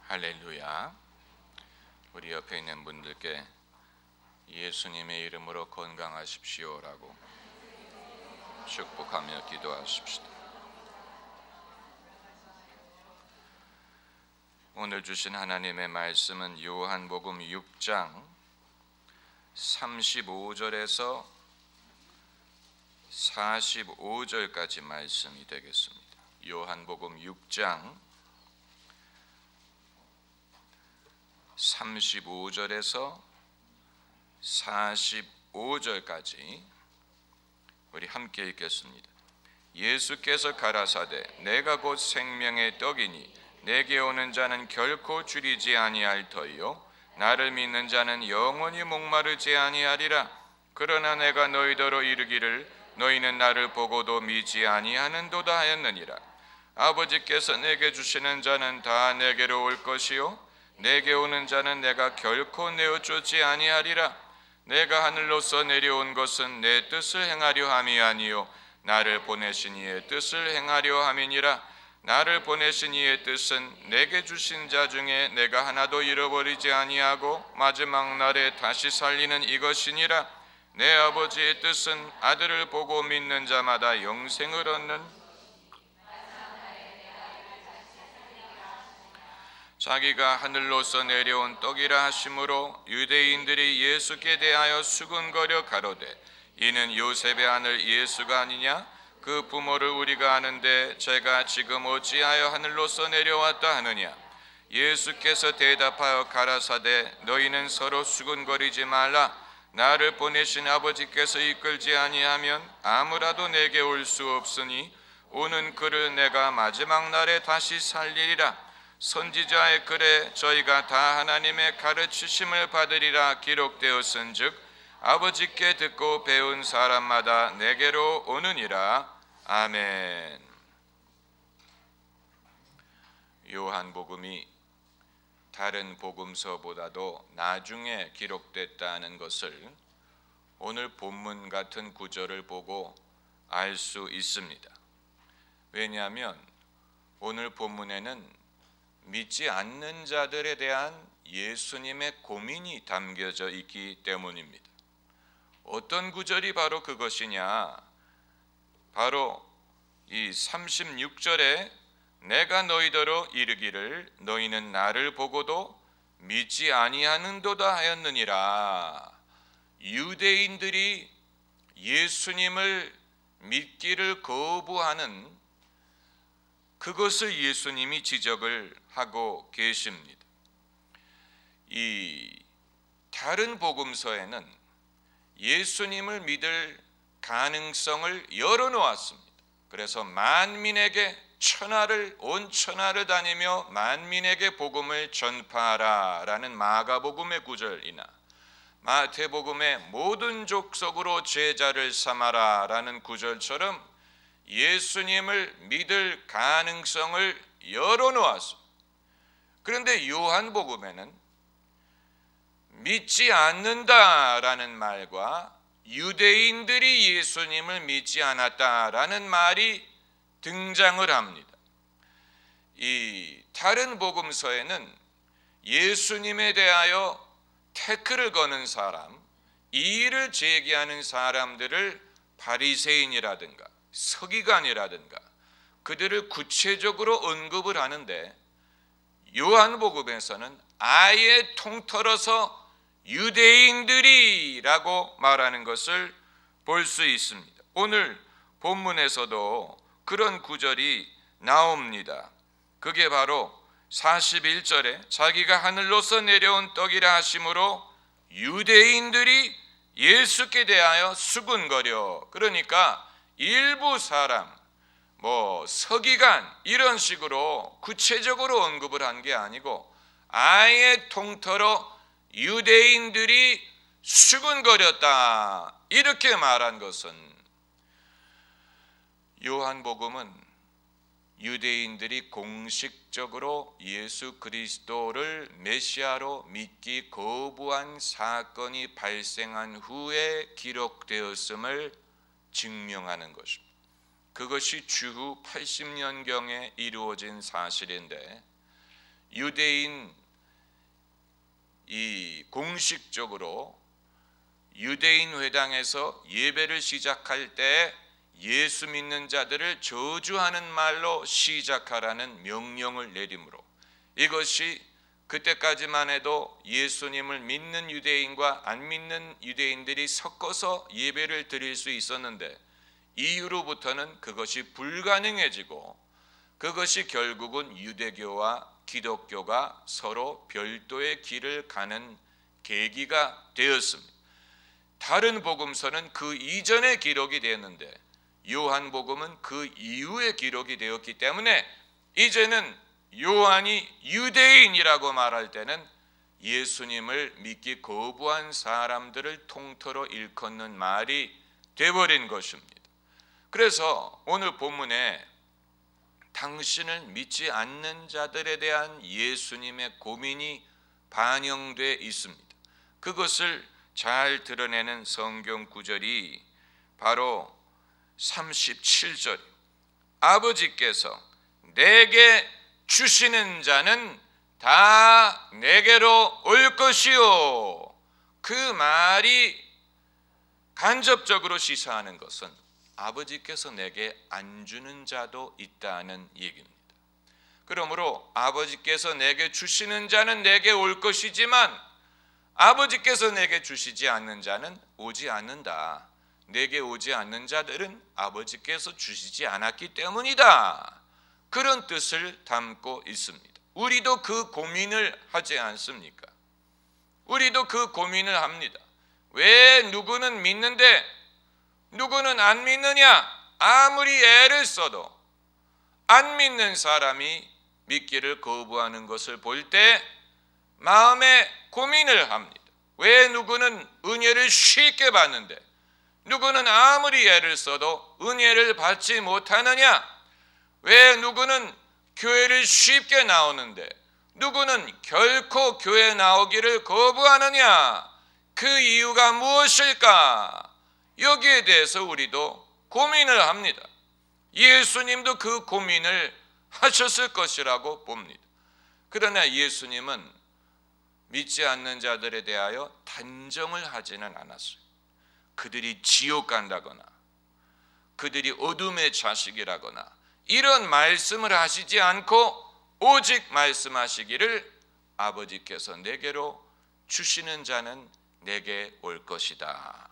할렐루야. 우리 옆에 있는 분들께 예수님의 이름으로 건강하십시오라고 축복하며 기도하십시다. 오늘 주신 하나님의 말씀은 요한복음 6장 35절에서 45절까지 말씀이 되겠습니다. 요한복음 6장 35절에서 45절까지 우리 함께 읽겠습니다. 예수께서 가라사대 내가 곧 생명의 떡이니 내게 오는 자는 결코 줄이지 아니할 터이요 나를 믿는 자는 영원히 목마르지 아니하리라. 그러나 내가 너희더러 이르기를 너희는 나를 보고도 믿지 아니하는도다 하였느니라. 아버지께서 내게 주시는 자는 다 내게로 올 것이요 내게 오는 자는 내가 결코 내어 쫓지 아니하리라. 내가 하늘로서 내려온 것은 내 뜻을 행하려 함이 아니요 나를 보내신 이의 뜻을 행하려 함이니라. 나를 보내신 이의 뜻은 내게 주신 자 중에 내가 하나도 잃어버리지 아니하고 마지막 날에 다시 살리는 이것이니라. 내 아버지의 뜻은 아들을 보고 믿는 자마다 영생을 얻는 자기가 하늘로서 내려온 떡이라 하심으로 유대인들이 예수께 대하여 수군거려 가로되 이는 요셉의 아들 예수가 아니냐? 그 부모를 우리가 아는데 제가 지금 어찌하여 하늘로서 내려왔다 하느냐? 예수께서 대답하여 가라사대 너희는 서로 수군거리지 말라. 나를 보내신 아버지께서 이끌지 아니하면 아무라도 내게 올 수 없으니 오는 그를 내가 마지막 날에 다시 살리리라. 선지자의 글에 저희가 다 하나님의 가르치심을 받으리라 기록되었은즉 아버지께 듣고 배운 사람마다 내게로 오느니라. 아멘. 요한복음이 다른 복음서보다도 나중에 기록됐다는 것을 오늘 본문 같은 구절을 보고 알 수 있습니다. 왜냐하면 오늘 본문에는 믿지 않는 자들에 대한 예수님의 고민이 담겨져 있기 때문입니다. 어떤 구절이 바로 그것이냐? 바로 이 36절에 내가 너희더러 이르기를 너희는 나를 보고도 믿지 아니하는도다 하였느니라. 유대인들이 예수님을 믿기를 거부하는 그것을 예수님이 지적을 하고 계십니다. 이 다른 복음서에는 예수님을 믿을 가능성을 열어놓았습니다. 그래서 만민에게 온 천하를 다니며 만민에게 복음을 전파하라라는 마가복음의 구절이나 마태복음의 모든 족속으로 제자를 삼아라라는 구절처럼 예수님을 믿을 가능성을 열어놓았습니다. 그런데 요한복음에는 믿지 않는다라는 말과 유대인들이 예수님을 믿지 않았다라는 말이 등장을 합니다. 이 다른 복음서에는 예수님에 대하여 태클을 거는 사람, 이의를 제기하는 사람들을 바리새인이라든가 서기관이라든가 그들을 구체적으로 언급을 하는데 요한복음에서는 아예 통틀어서 유대인들이라고 말하는 것을 볼 수 있습니다. 오늘 본문에서도 그런 구절이 나옵니다. 그게 바로 41절에 자기가 하늘로서 내려온 떡이라 하심으로 유대인들이 예수께 대하여 수군거려. 그러니까 일부 사람, 서기관 이런 식으로 구체적으로 언급을 한 게 아니고 아예 통틀어 유대인들이 수군거렸다 이렇게 말한 것은 요한복음은 유대인들이 공식적으로 예수 그리스도를 메시아로 믿기 거부한 사건이 발생한 후에 기록되었음을 증명하는 것입니다. 그것이 주후 80년경에 이루어진 사실인데 유대인 이 공식적으로 유대인 회당에서 예배를 시작할 때 예수 믿는 자들을 저주하는 말로 시작하라는 명령을 내리므로, 이것이 그때까지만 해도 예수님을 믿는 유대인과 안 믿는 유대인들이 섞어서 예배를 드릴 수 있었는데, 이후로부터는 그것이 불가능해지고 그것이 결국은 유대교와 기독교가 서로 별도의 길을 가는 계기가 되었습니다. 다른 복음서는 그 이전에 기록이 되었는데 요한복음은 그 이후에 기록이 되었기 때문에 이제는 요한이 유대인이라고 말할 때는 예수님을 믿기 거부한 사람들을 통틀어 일컫는 말이 되어버린 것입니다. 그래서 오늘 본문에 당신을 믿지 않는 자들에 대한 예수님의 고민이 반영되어 있습니다. 그것을 잘 드러내는 성경 구절이 바로 37절, 아버지께서 내게 주시는 자는 다 내게로 올 것이요. 그 말이 간접적으로 시사하는 것은 아버지께서 내게 안 주는 자도 있다는 얘기입니다. 그러므로 아버지께서 내게 주시는 자는 내게 올 것이지만 아버지께서 내게 주시지 않는 자는 오지 않는다. 내게 오지 않는 자들은 아버지께서 주시지 않았기 때문이다. 그런 뜻을 담고 있습니다. 우리도 그 고민을 하지 않습니까? 우리도 그 고민을 합니다. 왜 누구는 믿는데 누구는 안 믿느냐? 아무리 애를 써도 안 믿는 사람이 믿기를 거부하는 것을 볼 때 마음에 고민을 합니다. 왜 누구는 은혜를 쉽게 받는데 누구는 아무리 애를 써도 은혜를 받지 못하느냐? 왜 누구는 교회를 쉽게 나오는데 누구는 결코 교회 나오기를 거부하느냐? 그 이유가 무엇일까? 여기에 대해서 우리도 고민을 합니다. 예수님도 그 고민을 하셨을 것이라고 봅니다. 그러나 예수님은 믿지 않는 자들에 대하여 단정을 하지는 않았어요. 그들이 지옥 간다거나 그들이 어둠의 자식이라거나 이런 말씀을 하시지 않고 오직 말씀하시기를 아버지께서 내게로 주시는 자는 내게 올 것이다.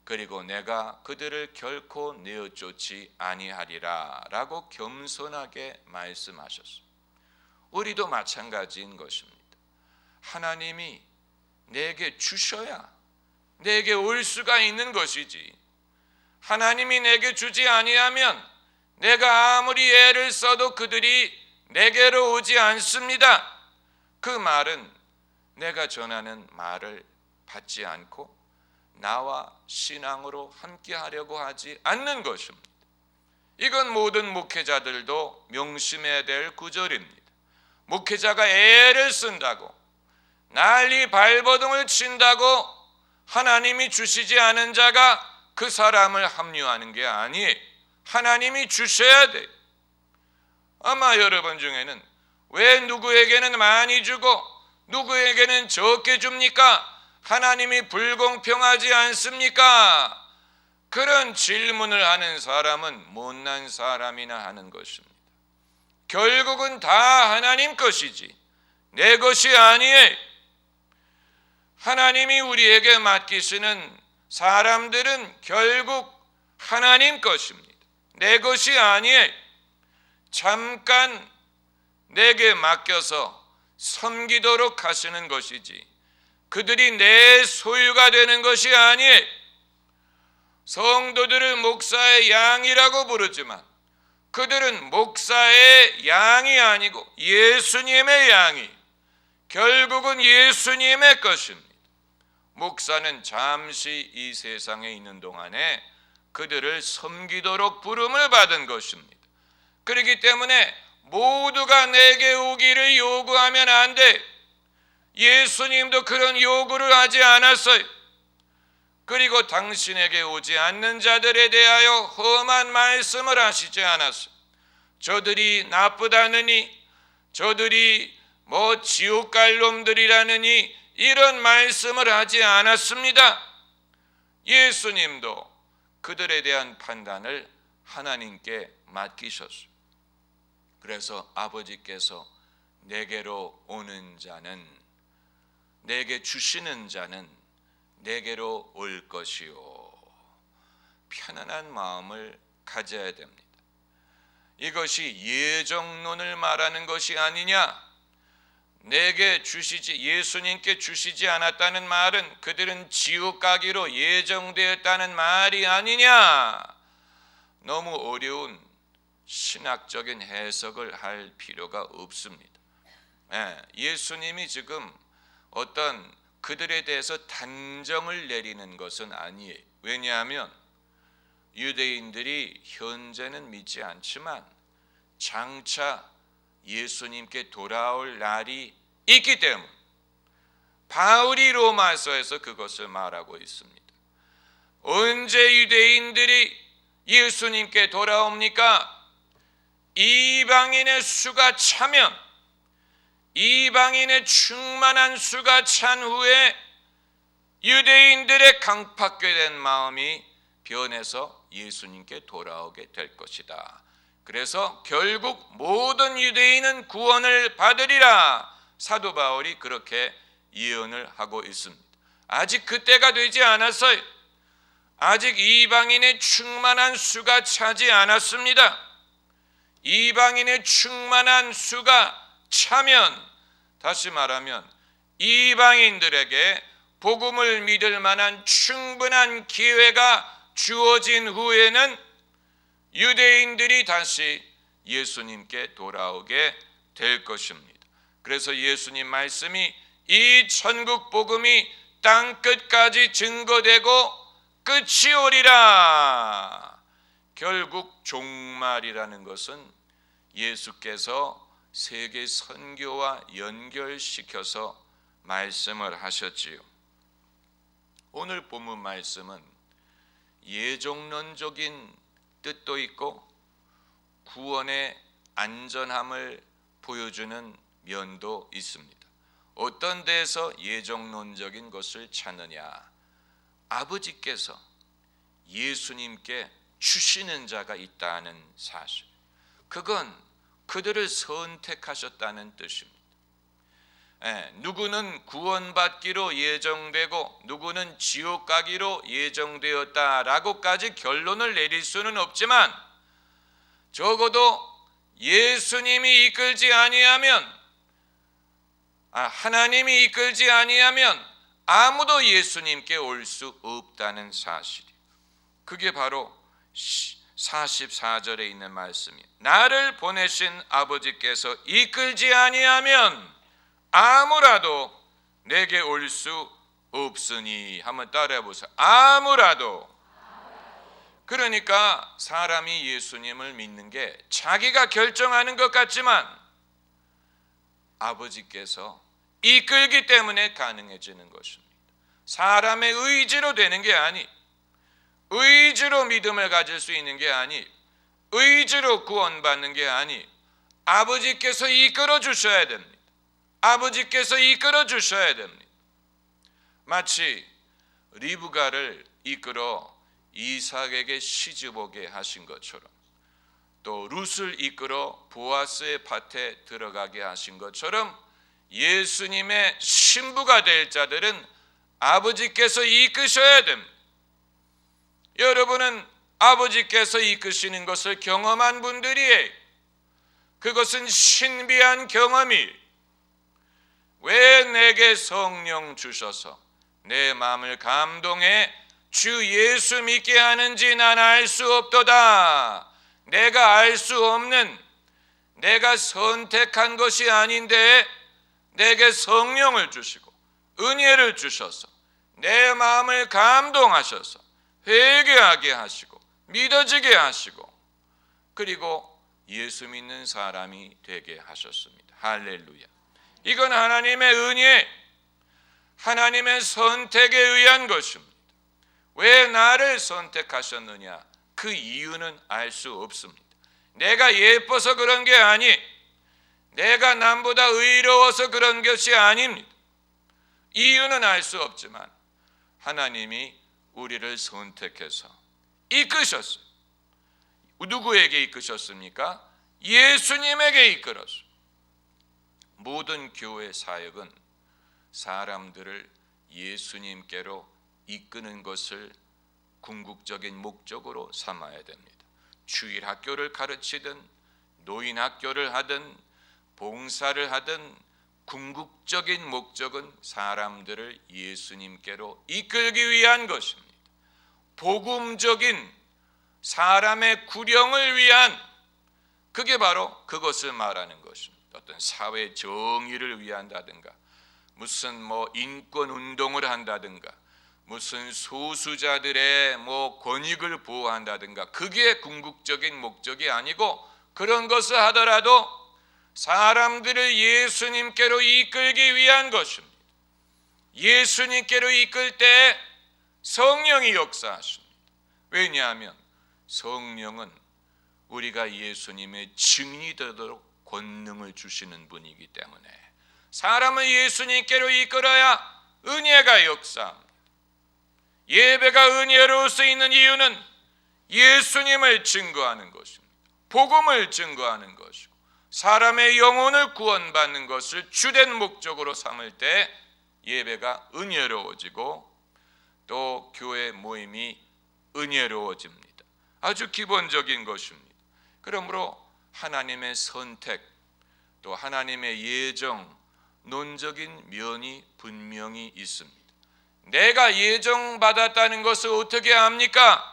그리고 내가 그들을 결코 내어쫓지 아니하리라 라고 겸손하게 말씀하셨습니다. 우리도 마찬가지인 것입니다. 하나님이 내게 주셔야 내게 올 수가 있는 것이지, 하나님이 내게 주지 아니하면 내가 아무리 애를 써도 그들이 내게로 오지 않습니다. 그 말은 내가 전하는 말을 받지 않고 나와 신앙으로 함께 하려고 하지 않는 것입니다. 이건 모든 목회자들도 명심해야 될 구절입니다. 목회자가 애를 쓴다고 난리 발버둥을 친다고 하나님이 주시지 않은 자가 그 사람을 합류하는 게 아니에요. 하나님이 주셔야 돼요. 아마 여러분 중에는 왜 누구에게는 많이 주고 누구에게는 적게 줍니까? 하나님이 불공평하지 않습니까? 그런 질문을 하는 사람은 못난 사람이나 하는 것입니다. 결국은 다 하나님 것이지 내 것이 아니에요. 하나님이 우리에게 맡기시는 사람들은 결국 하나님 것입니다. 내 것이 아니에요. 잠깐 내게 맡겨서 섬기도록 하시는 것이지 그들이 내 소유가 되는 것이 아니에요. 성도들을 목사의 양이라고 부르지만 그들은 목사의 양이 아니고 예수님의 양이, 결국은 예수님의 것입니다. 목사는 잠시 이 세상에 있는 동안에 그들을 섬기도록 부름을 받은 것입니다. 그렇기 때문에 모두가 내게 오기를 요구하면 안 돼. 예수님도 그런 요구를 하지 않았어요. 그리고 당신에게 오지 않는 자들에 대하여 험한 말씀을 하시지 않았어요. 저들이 나쁘다느니, 저들이 지옥 갈 놈들이라느니 이런 말씀을 하지 않았습니다. 예수님도 그들에 대한 판단을 하나님께 맡기셨어요. 그래서 아버지께서 내게로 오는 자는, 내게 주시는 자는 내게로 올 것이요. 편안한 마음을 가져야 됩니다. 이것이 예정론을 말하는 것이 아니냐? 내게 주시지, 예수님께 주시지 않았다는 말은 그들은 지옥 가기로 예정되었다는 말이 아니냐? 너무 어려운 신학적인 해석을 할 필요가 없습니다. 예수님이 지금 어떤 그들에 대해서 단정을 내리는 것은 아니에요. 왜냐하면 유대인들이 현재는 믿지 않지만 장차 예수님께 돌아올 날이 있기 때문에 바울이 로마서에서 그것을 말하고 있습니다. 언제 유대인들이 예수님께 돌아옵니까? 이방인의 수가 차면, 이방인의 충만한 수가 찬 후에 유대인들의 강팍되된 마음이 변해서 예수님께 돌아오게 될 것이다. 그래서 결국 모든 유대인은 구원을 받으리라. 사도 바울이 그렇게 예언을 하고 있습니다. 아직 그때가 되지 않았어요. 아직 이방인의 충만한 수가 차지 않았습니다. 이방인의 충만한 수가 차면, 다시 말하면 이방인들에게 복음을 믿을 만한 충분한 기회가 주어진 후에는 유대인들이 다시 예수님께 돌아오게 될 것입니다. 그래서 예수님 말씀이 이 천국 복음이 땅 끝까지 증거되고 끝이 오리라. 결국 종말이라는 것은 예수께서 세계 선교와 연결시켜서 말씀을 하셨지요. 오늘 본문 말씀은 예정론적인 뜻도 있고 구원의 안전함을 보여주는 면도 있습니다. 어떤 데에서 예정론적인 것을 찾느냐? 아버지께서 예수님께 주시는 자가 있다는 사실, 그건 그들을 선택하셨다는 뜻입니다. 누구는 구원받기로 예정되고 누구는 지옥 가기로 예정되었다라고까지 결론을 내릴 수는 없지만 적어도 예수님이 이끌지 아니하면, 하나님이 이끌지 아니하면 아무도 예수님께 올 수 없다는 사실이, 그게 바로 44절에 있는 말씀이에요. 나를 보내신 아버지께서 이끌지 아니하면 아무라도 내게 올 수 없으니. 한번 따라해 보세요. 아무라도. 그러니까 사람이 예수님을 믿는 게 자기가 결정하는 것 같지만 아버지께서 이끌기 때문에 가능해지는 것입니다. 사람의 의지로 되는 게 아니, 의지로 믿음을 가질 수 있는 게 아니, 의지로 구원받는 게 아니, 아버지께서 이끌어 주셔야 됩니다. 아버지께서 이끌어 주셔야 됩니다. 마치 리브가를 이끌어 이삭에게 시집오게 하신 것처럼, 또 룻을 이끌어 보아스의 밭에 들어가게 하신 것처럼 예수님의 신부가 될 자들은 아버지께서 이끄셔야 됩니다. 여러분은 아버지께서 이끄시는 것을 경험한 분들이에요. 그것은 신비한 경험이. 왜 내게 성령 주셔서 내 마음을 감동해 주 예수 믿게 하는지 난 알 수 없도다. 내가 알 수 없는, 내가 선택한 것이 아닌데 내게 성령을 주시고 은혜를 주셔서 내 마음을 감동하셔서 회개하게 하시고 믿어지게 하시고, 그리고 예수 믿는 사람이 되게 하셨습니다. 할렐루야. 이건 하나님의 은혜, 하나님의 선택에 의한 것입니다. 왜 나를 선택하셨느냐? 그 이유는 알 수 없습니다. 내가 예뻐서 그런 게 아니, 내가 남보다 의로워서 그런 것이 아닙니다. 이유는 알 수 없지만 하나님이 우리를 선택해서 이끄셨어요. 누구에게 이끄셨습니까? 예수님에게 이끌었어요. 모든 교회 사역은 사람들을 예수님께로 이끄는 것을 궁극적인 목적으로 삼아야 됩니다. 주일학교를 가르치든 노인학교를 하든 봉사를 하든 궁극적인 목적은 사람들을 예수님께로 이끌기 위한 것입니다. 복음적인 사람의 구령을 위한, 그게 바로 그것을 말하는 것입니다. 어떤 사회 정의를 위한다든가 무슨 인권 운동을 한다든가 무슨 소수자들의 권익을 보호한다든가, 그게 궁극적인 목적이 아니고, 그런 것을 하더라도 사람들을 예수님께로 이끌기 위한 것입니다. 예수님께로 이끌 때 성령이 역사하십니다. 왜냐하면 성령은 우리가 예수님의 증인이 되도록 권능을 주시는 분이기 때문에 사람을 예수님께로 이끌어야 은혜가 역사합니다. 예배가 은혜로울 수 있는 이유는 예수님을 증거하는 것입니다. 복음을 증거하는 것이고 사람의 영혼을 구원받는 것을 주된 목적으로 삼을 때 예배가 은혜로워지고 또 교회 모임이 은혜로워집니다. 아주 기본적인 것입니다. 그러므로 하나님의 선택 또 하나님의 예정, 논적인 면이 분명히 있습니다. 내가 예정받았다는 것을 어떻게 압니까?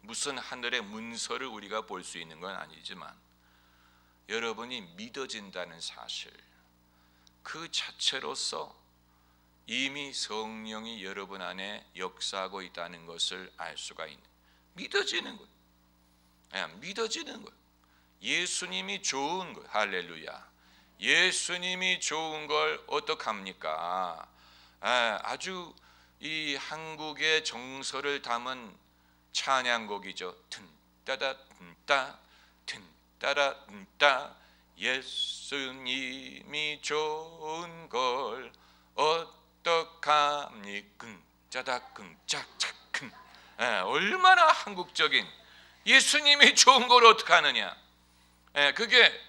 무슨 하늘의 문서를 우리가 볼 수 있는 건 아니지만 여러분이 믿어진다는 사실, 그 자체로서 이미 성령이 여러분 안에 역사하고 있다는 것을 알 수가 있는, 믿어지는 거예요. 그냥 믿어지는 거예요. 예수님이 좋은 거예요. 할렐루야. 예수님이 좋은 걸 어떡합니까? 아주 이 한국의 정서를 담은 찬양곡이죠. 든따다 든따 든따라 든따 예수님이 좋은 걸 어떡합니까? 끙짜다 끙짝짝 끙. 얼마나 한국적인, 예수님이 좋은 걸 어떡하느냐. 그게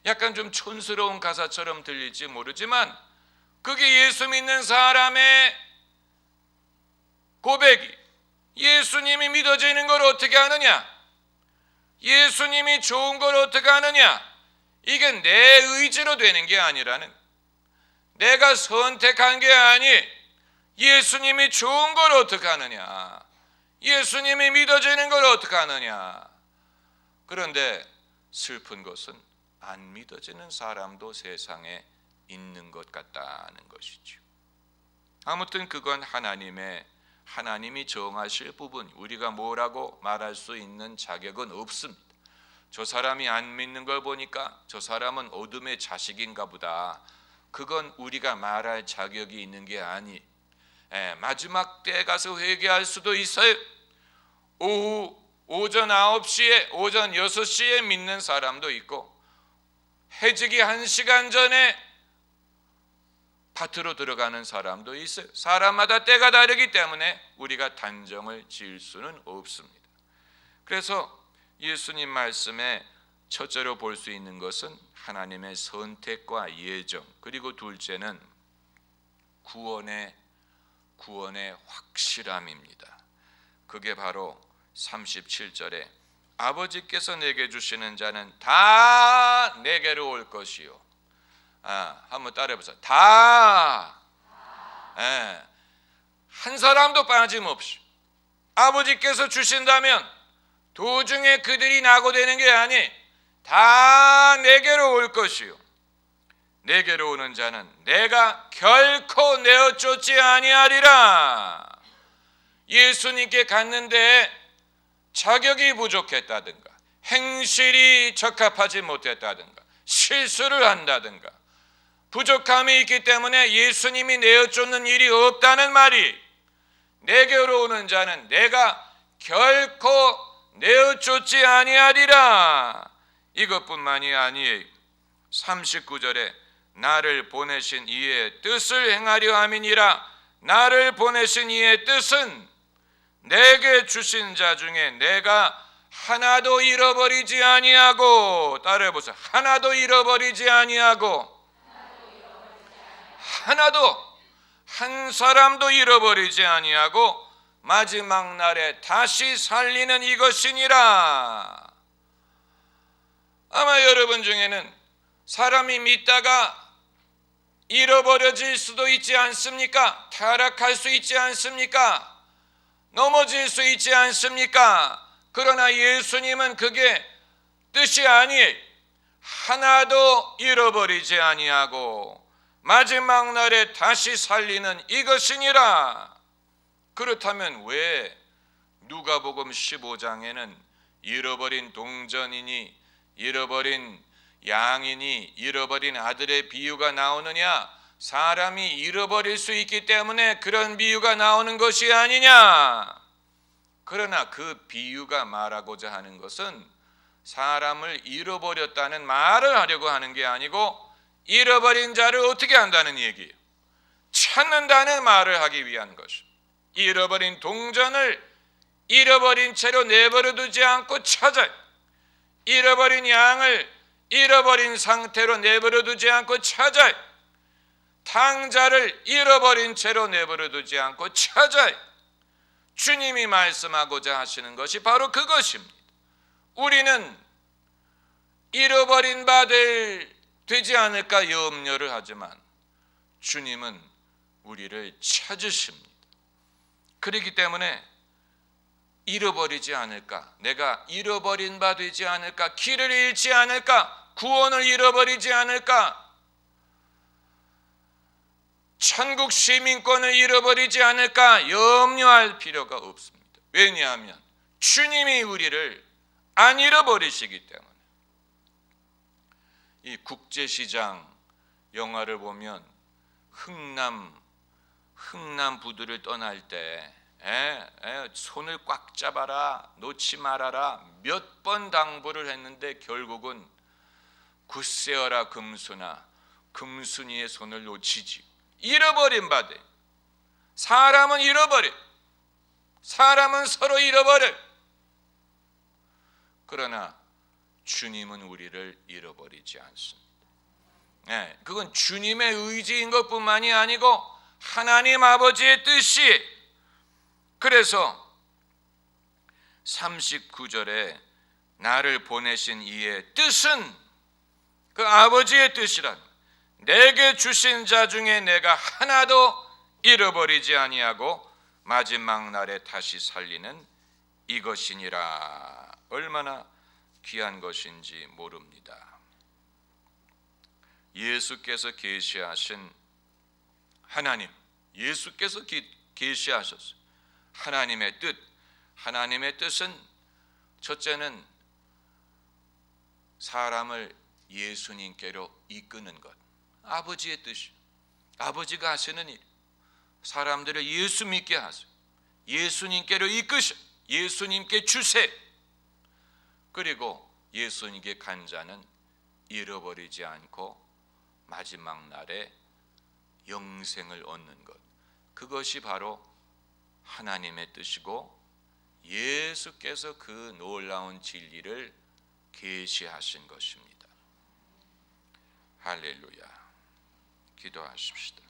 약간 좀 촌스러운 가사처럼 들릴지 모르지만 그게 예수 믿는 사람의 고백이, 예수님이 믿어지는 걸 어떻게 하느냐, 예수님이 좋은 걸 어떻게 하느냐, 이게 내 의지로 되는 게 아니라는, 내가 선택한 게 아니 예수님이 좋은 걸 어떻게 하느냐, 예수님이 믿어지는 걸 어떻게 하느냐. 그런데 슬픈 것은 안 믿어지는 사람도 세상에 있는 것 같다는 것이죠. 아무튼 그건 하나님이 정하실 부분, 우리가 뭐라고 말할 수 있는 자격은 없습니다. 저 사람이 안 믿는 걸 보니까 저 사람은 어둠의 자식인가 보다, 그건 우리가 말할 자격이 있는 게 아니. 마지막 때에 가서 회개할 수도 있어요. 오전 9시에 오전 6시에 믿는 사람도 있고 해지기 1시간 전에 밭으로 들어가는 사람도 있어요. 사람마다 때가 다르기 때문에 우리가 단정을 지을 수는 없습니다. 그래서 예수님 말씀에 첫째로 볼 수 있는 것은 하나님의 선택과 예정, 그리고 둘째는 구원의 확실함입니다. 그게 바로 37절에 아버지께서 내게 주시는 자는 다 내게로 올 것이요. 한번 따라해보세요. 다. 한 사람도 빠짐없이 아버지께서 주신다면 도중에 그들이 낙오되는 게 아니, 다 내게로 올 것이요. 내게로 오는 자는 내가 결코 내어 쫓지 아니하리라. 예수님께 갔는데 자격이 부족했다든가 행실이 적합하지 못했다든가 실수를 한다든가 부족함이 있기 때문에 예수님이 내어 쫓는 일이 없다는 말이, 내게로 오는 자는 내가 결코 내어 쫓지 아니하리라. 이것뿐만이 아니에요. 39절에 나를 보내신 이의 뜻을 행하려 함이니라. 나를 보내신 이의 뜻은 내게 주신 자 중에 내가 하나도 잃어버리지 아니하고, 따라해보세요. 하나도 잃어버리지 아니하고, 하나도 한 사람도 잃어버리지 아니하고 마지막 날에 다시 살리는 이것이니라. 아마 여러분 중에는 사람이 믿다가 잃어버려질 수도 있지 않습니까? 타락할 수 있지 않습니까? 넘어질 수 있지 않습니까? 그러나 예수님은 그게 뜻이 아니에요. 하나도 잃어버리지 아니하고 마지막 날에 다시 살리는 이것이니라. 그렇다면 왜 누가복음 15장에는 잃어버린 동전이니 잃어버린 양이니 잃어버린 아들의 비유가 나오느냐? 사람이 잃어버릴 수 있기 때문에 그런 비유가 나오는 것이 아니냐? 그러나 그 비유가 말하고자 하는 것은 사람을 잃어버렸다는 말을 하려고 하는 게 아니고 잃어버린 자를 어떻게 한다는 얘기예요. 찾는다는 말을 하기 위한 것입니다. 잃어버린 동전을 잃어버린 채로 내버려 두지 않고 찾아요. 잃어버린 양을 잃어버린 상태로 내버려 두지 않고 찾아요. 탕자를 잃어버린 채로 내버려 두지 않고 찾아요. 주님이 말씀하고자 하시는 것이 바로 그것입니다. 우리는 잃어버린 바 되지 않을까 염려를 하지만 주님은 우리를 찾으십니다. 그렇기 때문에 잃어버리지 않을까, 내가 잃어버린 바 되지 않을까, 길을 잃지 않을까, 구원을 잃어버리지 않을까, 천국 시민권을 잃어버리지 않을까 염려할 필요가 없습니다. 왜냐하면 주님이 우리를 안 잃어버리시기 때문에. 이 국제시장 영화를 보면 흥남 부두를 떠날 때 손을 꽉 잡아라, 놓지 말아라 몇 번 당부를 했는데 결국은 굳세어라 금순아, 금순이의 손을 놓치지. 잃어버린 바돼. 사람은 잃어버려. 사람은 서로 잃어버려. 그러나 주님은 우리를 잃어버리지 않습니다. 그건 주님의 의지인 것뿐만이 아니고 하나님 아버지의 뜻이. 그래서 39절에 나를 보내신 이의 뜻은 그 아버지의 뜻이란, 내게 주신 자 중에 내가 하나도 잃어버리지 아니하고 마지막 날에 다시 살리는 이것이니라. 얼마나 귀한 것인지 모릅니다. 예수께서 계시하신 하나님, 예수께서 계시하셨어요. 하나님의 뜻. 하나님의 뜻은 첫째는 사람을 예수님께로 이끄는 것. 아버지의 뜻이. 아버지가 하시는 일. 사람들을 예수 믿게 하세요. 예수님께로 이끄셔. 예수님께 주세요. 그리고 예수님께 간 자는 잃어버리지 않고 마지막 날에 영생을 얻는 것. 그것이 바로 하나님의 뜻이고 예수께서 그 놀라운 진리를 계시하신 것입니다. 할렐루야. 기도하십시다.